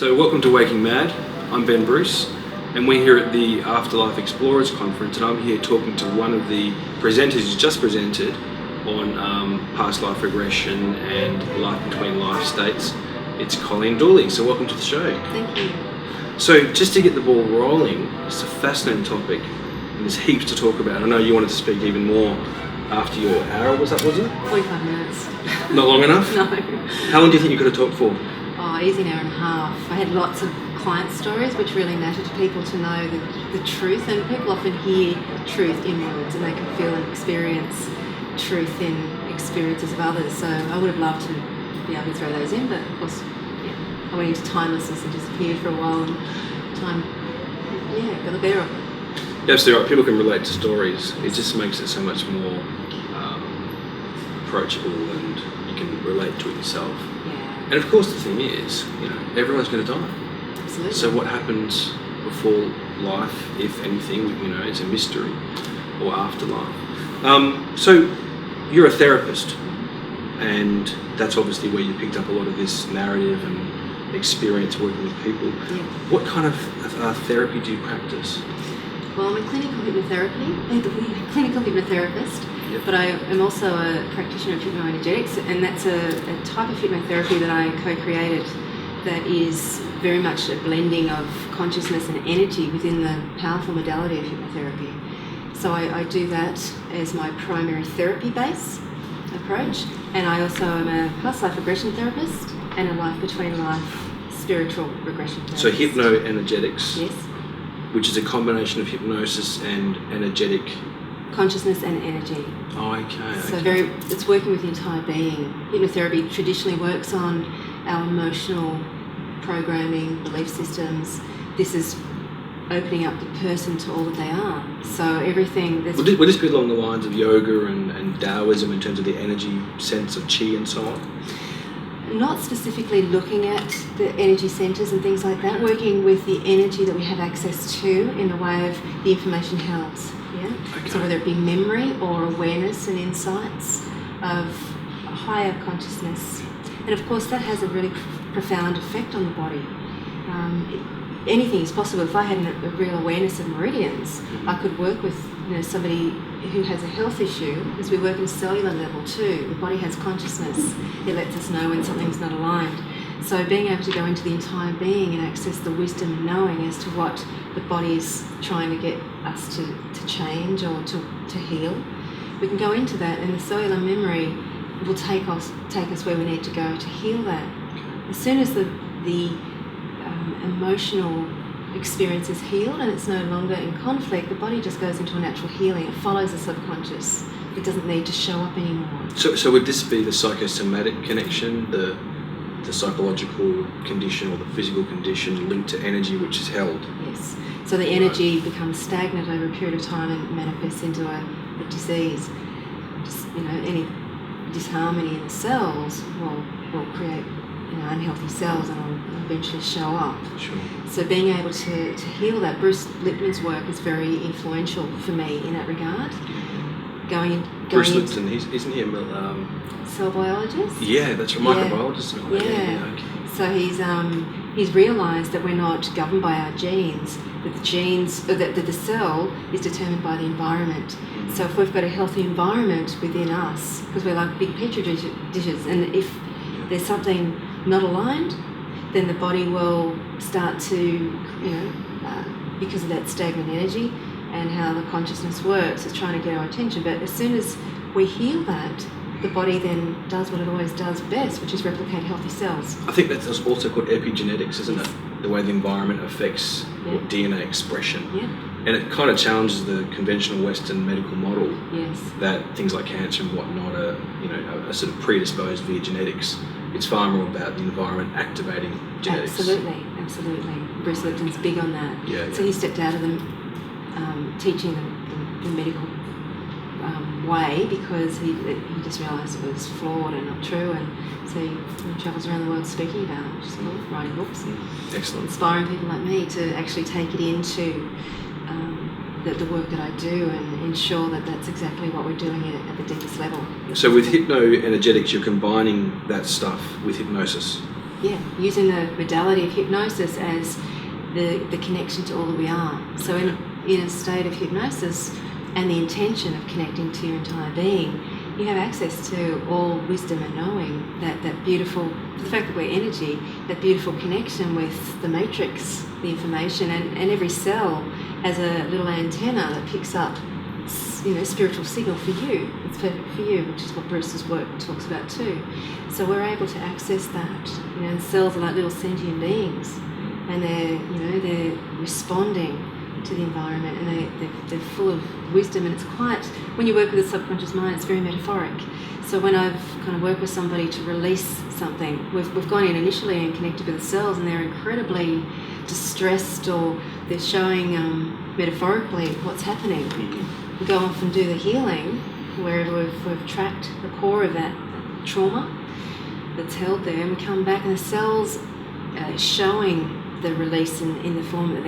So welcome to Waking Mad. I'm Ben Bruce, and we're here at the Afterlife Explorers Conference, and I'm here talking to one of the presenters who's just presented on past life regression and life between life states. It's Colleen Dooley. So welcome to the show. Thank you. So just to get the ball rolling, it's a fascinating topic, and there's heaps to talk about. I know you wanted to speak even more after your hour, was it? 45 minutes. Not long enough? No. How long do you think you could have talked for? Oh, easy an hour and a half. I had lots of client stories which really matter to people to know the truth, and people often hear truth in words and they can feel and experience truth in experiences of others. So I would have loved to be able to throw those in, but of course, I went into timelessness and disappeared for a while, and time, got the better of it. You're absolutely right. People can relate to stories. It just makes it so much more approachable, and you can relate to it yourself. Yeah. And of course, the thing is, everyone's going to die. Absolutely. So what happens before life, if anything, it's a mystery, or afterlife. So you're a therapist, and that's obviously where you picked up a lot of this narrative and experience working with people. Yeah. What kind of therapy do you practice? Well, I'm a clinical hypnotherapist, Yep. but I am also a practitioner of Hypnoenergetics, and that's a type of hypnotherapy that I co-created that is very much a blending of consciousness and energy within the powerful modality of hypnotherapy. So I do that as my primary therapy base approach, and I also am a past life regression therapist and a life between life spiritual regression therapist. So hypnoenergetics, Yes. which is a combination of hypnosis and energetic. Consciousness and energy. Oh, okay. So okay. it's working with the entire being. Hypnotherapy traditionally works on our emotional programming, belief systems. This is opening up the person to all that they are. So everything... Would this be along the lines of yoga and Taoism in terms of the energy sense of chi and so on? Not specifically looking at the energy centres and things like that, working with the energy that we have access to in the way of the information held. Yeah? Okay. So whether it be memory or awareness and insights of higher consciousness. And of course that has a really profound effect on the body. Anything is possible. If I had a real awareness of meridians, I could work with somebody who has a health issue, because we work in cellular level too. The body has consciousness. It lets us know when something's not aligned. So being able to go into the entire being and access the wisdom and knowing as to what the body is trying to get us to change or to heal, we can go into that, and the cellular memory will take us where we need to go to heal that. As soon as the emotional experience is healed and it's no longer in conflict, the body just goes into a natural healing. It follows the subconscious. It doesn't need to show up anymore. So would this be the psychosomatic connection, the psychological condition or the physical condition linked to energy which is held? Yes. So the energy becomes stagnant over a period of time and manifests into a disease. Just, any disharmony in the cells will create unhealthy cells and will eventually show up. Sure. So being able to heal that, Bruce Lipton's work is very influential for me in that regard. Bruce Lipton, isn't he a cell biologist? Yeah, that's right, microbiologist. Yeah. Okay. So he's realised that we're not governed by our genes, that the cell is determined by the environment. Mm-hmm. So if we've got a healthy environment within us, because we're like big petri dishes, and if there's something not aligned, then the body will start to, because of that stagnant energy and how the consciousness works, it's trying to get our attention. But as soon as we heal that, the body then does what it always does best, which is replicate healthy cells. I think that's also called epigenetics, isn't it? The way the environment affects your DNA expression. Yeah. And it kind of challenges the conventional Western medical model. Yes. That things like cancer and whatnot are sort of predisposed via genetics. It's far more about the environment activating genetics. Absolutely. Bruce Lipton's big on that. Yeah. So he stepped out of teaching the medical way, because he just realised it was flawed and not true, and so he travels around the world speaking about it, which is cool, writing books. Excellent. Inspiring people like me to actually take it into the work that I do and ensure that that's exactly what we're doing at the deepest level. So with hypnoenergetics, you're combining that stuff with hypnosis. using the modality of hypnosis as the connection to all that we are. So in a state of hypnosis and the intention of connecting to your entire being, you have access to all wisdom and knowing, that beautiful, the fact that we're energy, that beautiful connection with the matrix, the information, and every cell has a little antenna that picks up, spiritual signal for you. It's perfect for you, which is what Bruce's work talks about too. So we're able to access that. The cells are like little sentient beings, and they're responding to the environment, and they're full of wisdom. And it's quite, when you work with the subconscious mind, it's very metaphoric. So when I've kind of worked with somebody to release something, we've gone in initially and connected with the cells, and they're incredibly distressed, or they're showing metaphorically what's happening. We go off and do the healing wherever we've tracked the core of that trauma that's held there, and we come back and the cells showing the release in the form that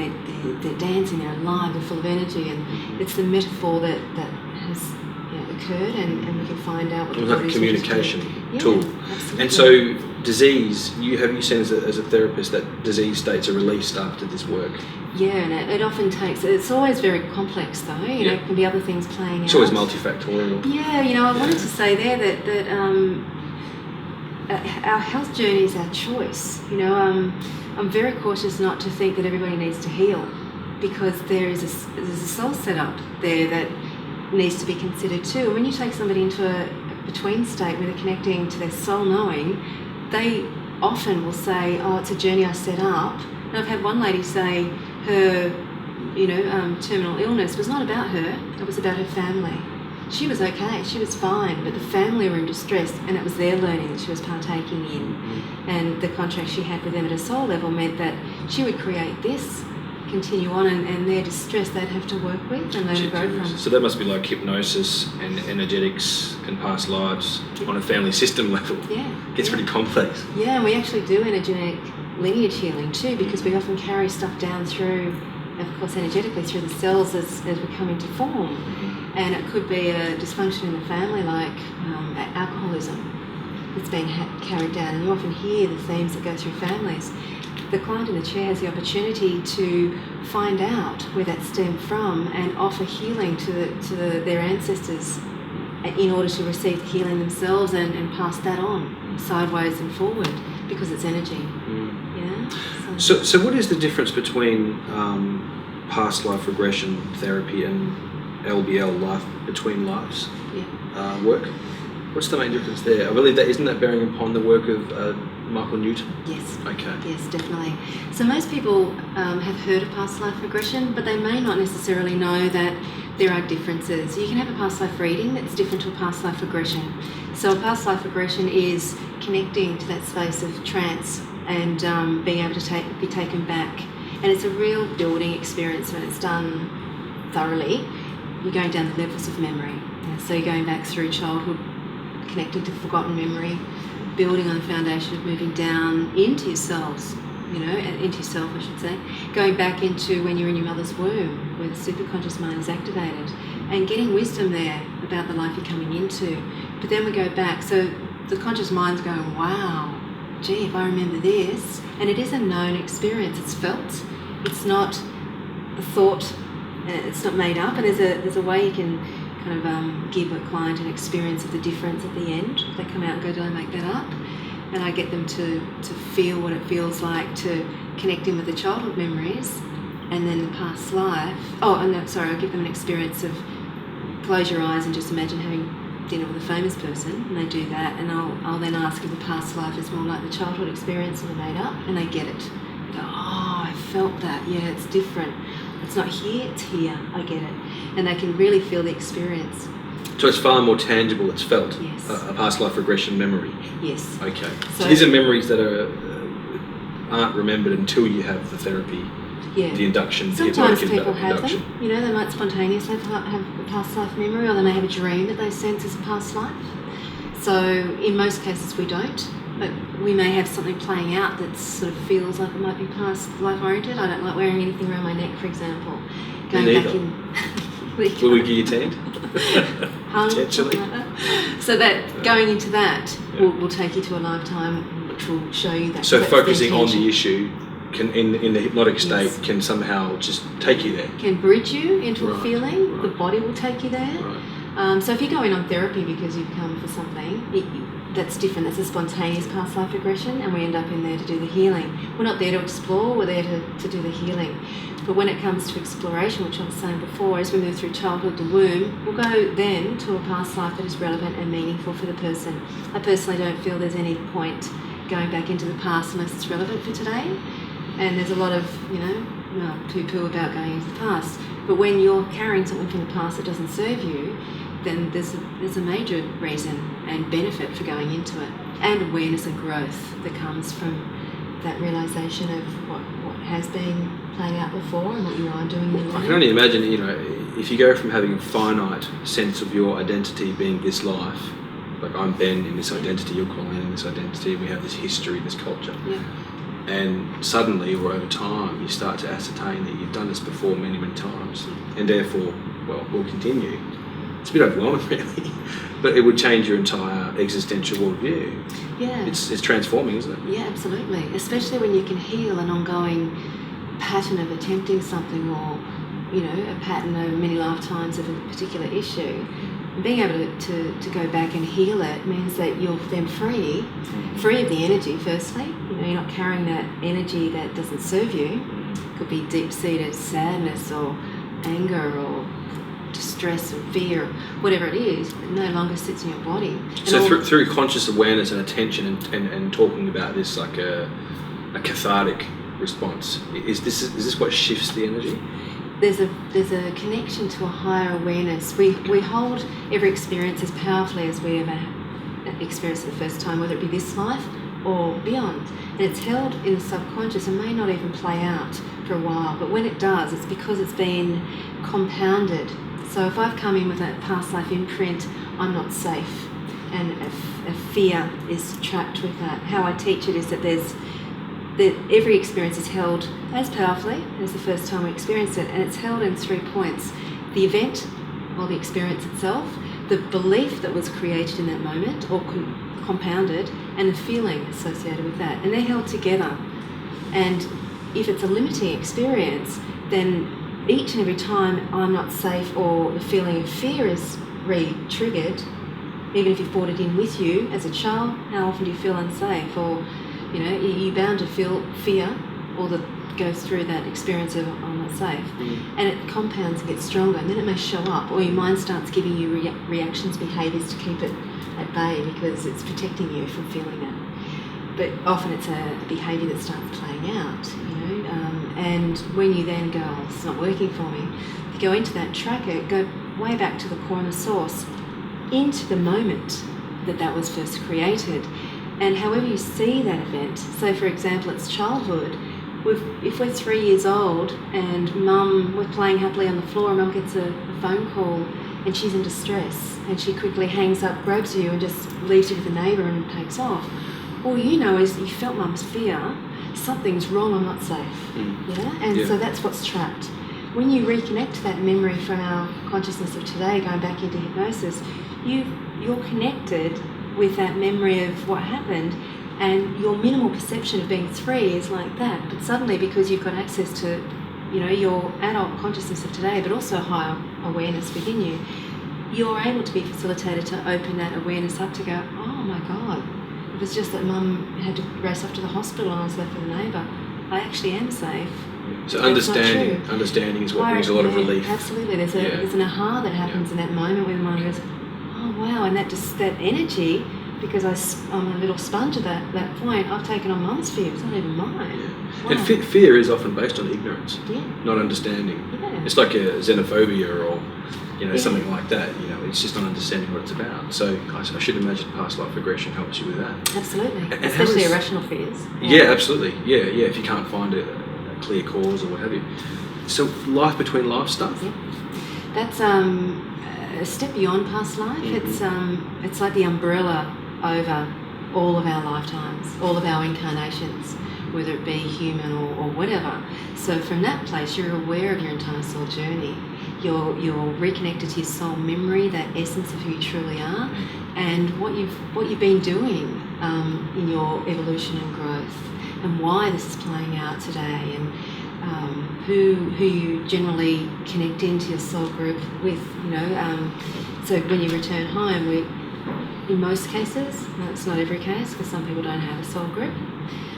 they're dancing, they're alive, they're full of energy, and it's the metaphor that has occurred, and we can find out what the body's communication doing. tool. Absolutely. And so disease, have you seen as a therapist that disease states are released after this work? Yeah, and it often takes, it's always very complex though, it can be other things playing out. It's always multifactorial. Yeah, I wanted to say there that our health journey is our choice. I'm very cautious not to think that everybody needs to heal, because there's a soul set up there that needs to be considered too. And when you take somebody into a between state where they're connecting to their soul knowing, they often will say, oh, it's a journey I set up. And I've had one lady say her terminal illness was not about her, it was about her family. She was okay, she was fine, but the family were in distress, and it was their learning that she was partaking in. And the contract she had with them at a soul level meant that she would create this, continue on, and their distress they'd have to work with and learn to grow from. So that must be like hypnosis and energetics and past lives on a family system level. Yeah. It gets pretty complex. Yeah, and we actually do energetic lineage healing too, because we often carry stuff down through, of course, energetically through the cells as we come into form. And it could be a dysfunction in the family, like alcoholism, that's being carried down. And you often hear the themes that go through families. The client in the chair has the opportunity to find out where that stemmed from and offer healing to their ancestors in order to receive the healing themselves and pass that on sideways and forward, because it's energy. Yeah. So what is the difference between past life regression therapy and LBL, life between lives work? What's the main difference there? I believe that isn't that bearing upon the work of Michael Newton? Yes. Okay. Yes, definitely. So most people have heard of past life regression, but they may not necessarily know that there are differences. You can have a past life reading that's different to a past life regression. So a past life regression is connecting to that space of trance and being able to be taken back. And it's a real building experience when it's done thoroughly. You're going down the levels of memory. So you're going back through childhood, connecting to forgotten memory, building on the foundation of moving down into yourselves, into yourself, I should say, going back into when you're in your mother's womb, where the superconscious mind is activated, and getting wisdom there about the life you're coming into. But then we go back, so the conscious mind's going, wow, gee, if I remember this, and it is a known experience, it's felt, it's not a thought, it's not made up, and there's a way you can kind of give a client an experience of the difference at the end. They come out and go, did I make that up? And I get them to feel what it feels like to connect in with the childhood memories and then the past life. I give them an experience of close your eyes and just imagine having dinner with a famous person, and they do that, and I'll then ask if the past life is more like the childhood experience or the made up, and they get it. They go, oh, I felt that, yeah, it's different. It's not here, it's here, I get it. And they can really feel the experience. So it's far more tangible, it's felt. Yes. A past life regression memory. Yes. Okay. So these are memories that aren't remembered until you have the therapy, the induction. Sometimes people have them. They might spontaneously have a past life memory, or they may have a dream that they sense as a past life. So in most cases we don't. But we may have something playing out that sort of feels like it might be past life oriented. I don't like wearing anything around my neck, for example. Going back in. Will we guillotined? Potentially. So that going into that will take you to a lifetime which will show you that. So That's the focusing on intention. the issue in the hypnotic state Yes. can somehow just take you there. Can bridge you into a Right, feeling. right. The body will take you there. Right. So if you go in on therapy because you've come for something, that's different. That's a spontaneous past life regression, and we end up in there to do the healing. We're not there to explore, we're there to do the healing. But when it comes to exploration, which I was saying before, as we move through childhood, the womb, we'll go then to a past life that is relevant and meaningful for the person. I personally don't feel there's any point going back into the past unless it's relevant for today. And there's a lot of, poo-poo about going into the past. But when you're carrying something from the past that doesn't serve you, then there's a major reason and benefit for going into it, and awareness and growth that comes from that realisation of what has been playing out before and what you are doing in your I can only imagine, if you go from having a finite sense of your identity being this life, like I'm Ben in this identity, you're Colleen in this identity, we have this history, this culture. Yeah. And suddenly, or over time, you start to ascertain that you've done this before many, many times, and therefore, will continue. It's a bit overwhelming, really, but it would change your entire existential worldview. Yeah. It's transforming, isn't it? Yeah, absolutely. Especially when you can heal an ongoing pattern of attempting something, or a pattern over many lifetimes of a particular issue. Being able to go back and heal it means that you're then free of the energy, firstly. You're not carrying that energy that doesn't serve you. It could be deep-seated sadness or anger or distress or fear, whatever it is, it no longer sits in your body. So through conscious awareness and attention and talking about this like a cathartic response, is this what shifts the energy? There's a connection to a higher awareness. We hold every experience as powerfully as we ever experienced it the first time, whether it be this life or beyond. And it's held in the subconscious and may not even play out for a while. But when it does, it's because it's been compounded. So if I've come in with that past life imprint, I'm not safe, and a fear is trapped with that. How I teach it is that every experience is held as powerfully as the first time we experienced it, and it's held in 3 points: the event or the experience itself, the belief that was created in that moment or compounded, and the feeling associated with that. And they're held together. And if it's a limiting experience, then each and every time I'm not safe or the feeling of fear is re-triggered, even if you've brought it in with you as a child, how often do you feel unsafe? Or you're bound to feel fear, or that goes through that experience of I'm not safe, and it compounds and gets stronger, and then it may show up, or your mind starts giving you reactions, behaviours to keep it at bay because it's protecting you from feeling that. But often it's a behaviour that starts playing out, and when you then go, oh, it's not working for me, you go into that tracker, go way back to the core and the source, into the moment that was first created. And however you see that event, so for example, it's childhood. If we're 3 years old and we're playing happily on the floor, and mum gets a phone call and she's in distress, and she quickly hangs up, grabs you and just leaves you with a neighbour and takes off. All you know is you felt mum's fear, something's wrong, I'm not safe. So that's what's trapped. When you reconnect to that memory from our consciousness of today, going back into hypnosis, you're connected with that memory of what happened, and your minimal perception of being 3 is like that. But suddenly, because you've got access to your adult consciousness of today, but also higher awareness within you, you're able to be facilitated to open that awareness up to go, oh my God, it was just that mum had to race off to the hospital and I was left with a neighbour. I actually am safe. So understanding is what brings a lot of relief. Absolutely. There's an aha that happens in that moment where the mind goes, oh wow, and that energy, because I'm a little sponge at that point, I've taken on mum's fear, it's not even mine. Wow. And fear is often based on ignorance, not understanding. Yeah. It's like a xenophobia or something like that. It's just not understanding what it's about. So I should imagine past life regression helps you with that. Absolutely, and especially irrational fears. Yeah, absolutely. Yeah. If you can't find a clear cause or what have you. So life between life stuff. Yeah. That's a step beyond past life. Mm-hmm. It's like the umbrella over all of our lifetimes, all of our incarnations, whether it be human or whatever. So from that place, you're aware of your entire soul journey. You're reconnected to your soul memory, that essence of who you truly are, and what you've been doing in your evolution and growth, and why this is playing out today, and who you generally connect into your soul group with. So when you return home, in most cases, it's not every case, because some people don't have a soul group.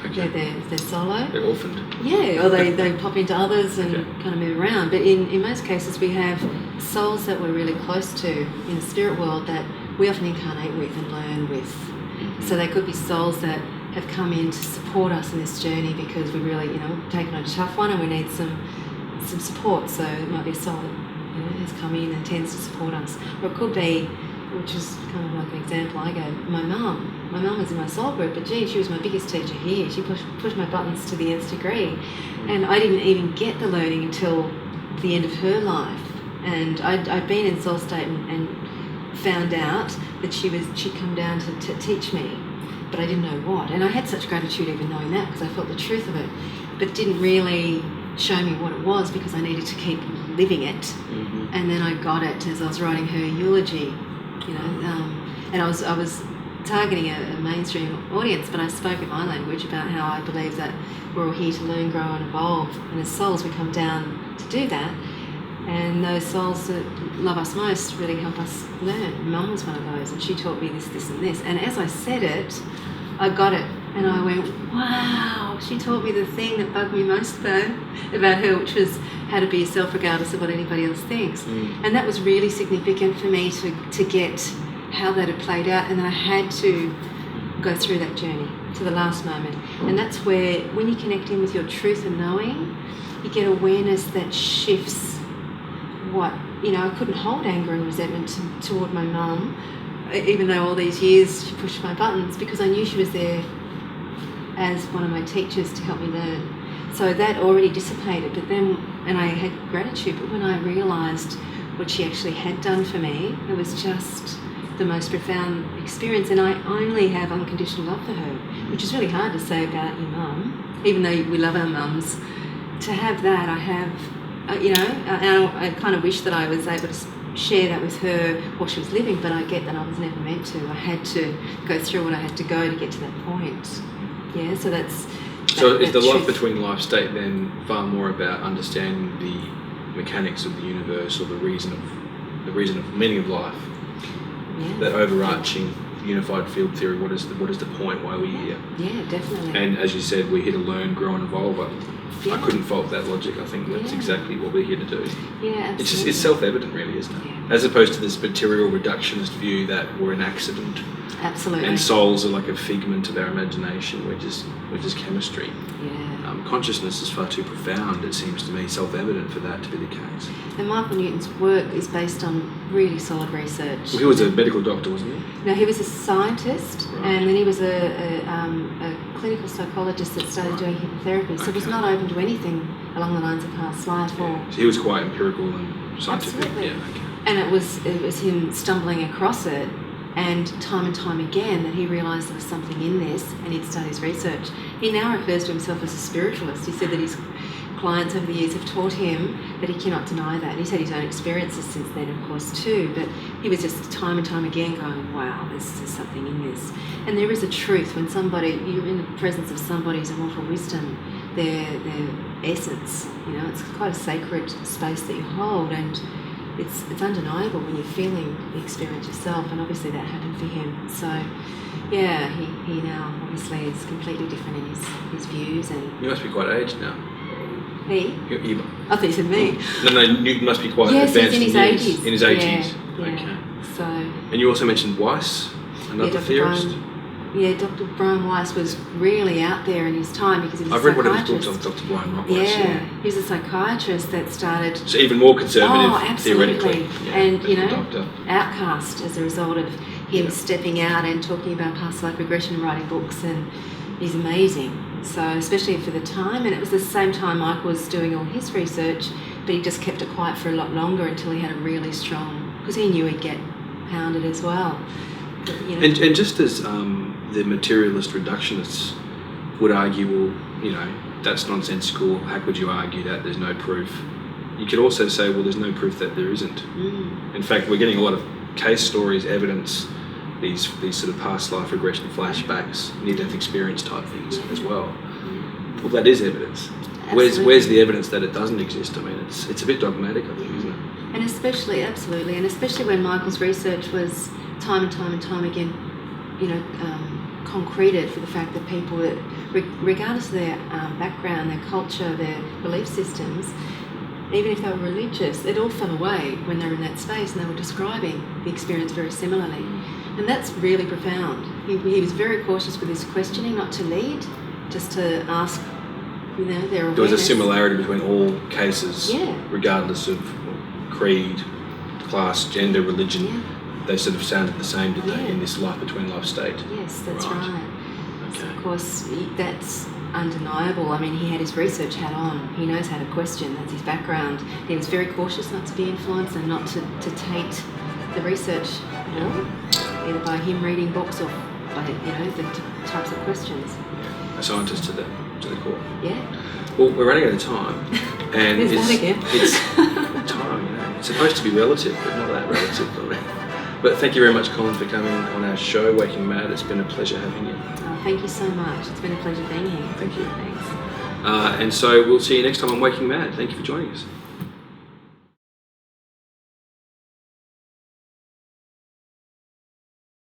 Okay. They're solo. They're orphaned. Yeah, or they pop into others and kind of move around. But in most cases, we have souls that we're really close to in the spirit world that we often incarnate with and learn with. Mm-hmm. So they could be souls that have come in to support us in this journey because we really, taken on a tough one and we need some support. So it might be a soul that has come in and tends to support us. Or it could be, which is kind of like an example I gave, my mum. My mum was in my soul group, but she was my biggest teacher here. She pushed my buttons to the nth degree. And I didn't even get the learning until the end of her life. And I'd been in soul state and found out that she'd come down to teach me, but I didn't know what. And I had such gratitude even knowing that, because I felt the truth of it, but it didn't really show me what it was, because I needed to keep living it. Mm-hmm. And then I got it as I was writing her eulogy. And I was targeting a mainstream audience, but I spoke in my language about how I believe that we're all here to learn, grow and evolve, and as souls we come down to do that, and those souls that love us most really help us learn. Mum was one of those, and she taught me this and this, and as I said it, I got it, and I went, wow, she taught me the thing that bugged me most about her, which was how to be yourself regardless of what anybody else thinks. And that was really significant for me to get how that had played out, and then I had to go through that journey to the last moment. And that's where, when you connect in with your truth and knowing, you get awareness that shifts I couldn't hold anger and resentment toward my mum, even though all these years she pushed my buttons, because I knew she was there as one of my teachers to help me learn. So that already dissipated, and I had gratitude, but when I realised what she actually had done for me, it was just the most profound experience, and I only have unconditional love for her, which is really hard to say about your mum, even though we love our mums. To have that, I have, I kind of wish that I was able to share that with her while she was living, but I get that I was never meant to. I had to go through what I had to go to get to that point. Yeah, so that's... So is the life between life state then far more about understanding the mechanics of the universe, or the reason of meaning of life? Yeah. That overarching unified field theory. What is the point? Why are we here? Yeah, definitely. And as you said, we're here to learn, grow, and evolve. I couldn't fault that logic. I think that's exactly what we're here to do. Yeah, absolutely. It's self-evident, really, isn't it? Yeah. As opposed to this material reductionist view that we're an accident. Absolutely. And souls are like a figment of our imagination. We're just chemistry. Yeah. Consciousness is far too profound, it seems to me, self-evident for that to be the case. And Michael Newton's work is based on really solid research. Well, he was a medical doctor, wasn't he? No, he was a scientist, right. And then he was a clinical psychologist that started doing hypnotherapy. So it was not open to anything along the lines of past life. Yeah. So he was quite empirical and scientific. Absolutely. Yeah, okay. And it was him stumbling across it, and time again that he realised there was something in this, and he'd start his research. He now refers to himself as a spiritualist. He said that his clients over the years have taught him that he cannot deny that. And he's had his own experiences since then, of course, too, but he was just time and time again going, wow, there's something in this. And there is a truth when you're in the presence of somebody's immortal wisdom, their essence, it's quite a sacred space that you hold, and it's undeniable when you're feeling the experience yourself, and obviously that happened for him. So, yeah, he now obviously is completely different in his views. And you must be quite aged now. He? I thought you said me. No, Newton must be quite advanced. He's in his 80s. In his 80s. Yeah. Okay. So. And you also mentioned Weiss, another theorist. Dr. Brian Weiss was really out there in his time because he was I've read one of his books on Dr. Brian Weiss. Yeah, he was a psychiatrist that started... So even more conservative, theoretically. Yeah, and, outcast as a result of him stepping out and talking about past life regression and writing books, and he's amazing. So, especially for the time, and it was the same time Mike was doing all his research, but he just kept it quiet for a lot longer until he had a really strong... because he knew he'd get pounded as well. But, and just as... the materialist reductionists would argue, well, that's nonsensical. How could you argue that? There's no proof. you could also say, well, there's no proof that there isn't. In fact, we're getting a lot of case stories, evidence, these sort of past life regression flashbacks, near-death experience type things as well. Well, that is evidence. Where's the evidence that it doesn't exist? I mean, it's a bit dogmatic, I think, isn't it? And especially, absolutely, and especially when Michael's research was time and time again, concreted for the fact that people, that regardless of their background, their culture, their belief systems, even if they were religious, it all fell away when they were in that space, and they were describing the experience very similarly. And that's really profound. He was very cautious with his questioning, not to lead, just to ask, their awareness. There was a similarity between all cases, regardless of creed, class, gender, religion. Yeah. They sort of sounded the same, did they, in this life between life state? Yes, that's right. Okay. So of course, that's undeniable. I mean, he had his research hat on. He knows how to question. That's his background. He was very cautious not to be influenced and not to taint the research at all, either by him reading books or by the types of questions. A scientist to the core. Yeah. Well, we're running out of time, and it's time. It's supposed to be relative, but not that relative. But thank you very much, Colleen, for coming on our show, Waking Mad. It's been a pleasure having you. Oh, thank you so much. It's been a pleasure being here. Thank you. Thanks. And so we'll see you next time on Waking Mad. Thank you for joining us.